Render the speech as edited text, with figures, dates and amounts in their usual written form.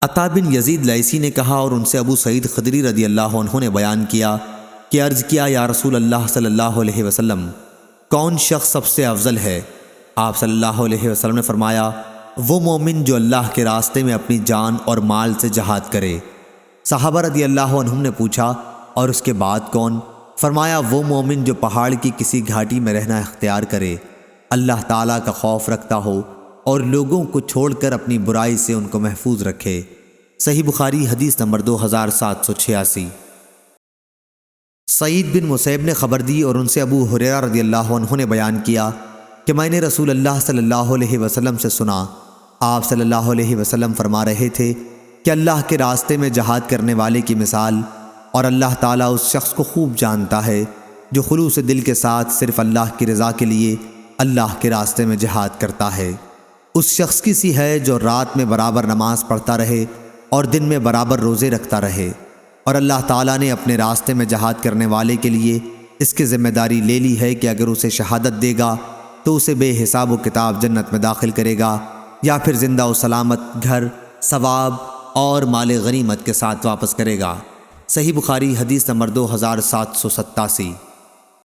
عطا بن یزید لیثی نے کہا اور ان سے ابو سعید خدری رضی اللہ عنہ نے بیان کیا کہ عرض کیا یا رسول اللہ صلی اللہ علیہ وسلم، کون شخص سب سے افضل ہے؟ آپ صلی اللہ علیہ وسلم نے فرمایا، وہ مومن جو اللہ کے راستے میں اپنی جان اور مال سے جہاد کرے۔ صحابہ رضی اللہ عنہم نے پوچھا، اور اس کے بعد کون؟ فرمایا، وہ مومن جو پہاڑ کی کسی گھاٹی میں رہنا اختیار کرے، اللہ تعالیٰ کا خوف رکھتا ہو اور لوگوں کو چھوڑ کر اپنی برائی سے ان کو محفوظ رکھے۔ صحیح بخاری حدیث نمبر 2786۔ سعید بن مسیب نے خبر دی اور ان سے ابو ہریرہ رضی اللہ عنہ نے بیان کیا کہ میں نے رسول اللہ صلی اللہ علیہ وسلم سے سنا، آپ صلی اللہ علیہ وسلم فرما رہے تھے کہ اللہ کے راستے میں جہاد کرنے والے کی مثال، اور اللہ تعالیٰ اس شخص کو خوب جانتا ہے جو خلوص دل کے ساتھ صرف اللہ کی رضا کے لیے اللہ کے راستے میں جہاد کرتا ہے، اس شخص کی سی ہے جو رات میں برابر نماز پڑھتا رہے اور دن میں برابر روزے رکھتا رہے، اور اللہ تعالیٰ نے اپنے راستے میں جہاد کرنے والے کے لیے اس کی ذمہ داری لے لی ہے کہ اگر اسے شہادت دے گا تو اسے بے حساب و کتاب جنت میں داخل کرے گا، یا پھر زندہ و سلامت گھر، ثواب اور مال غنیمت کے ساتھ واپس کرے گا۔ صحیح بخاری حدیث نمبر 2787۔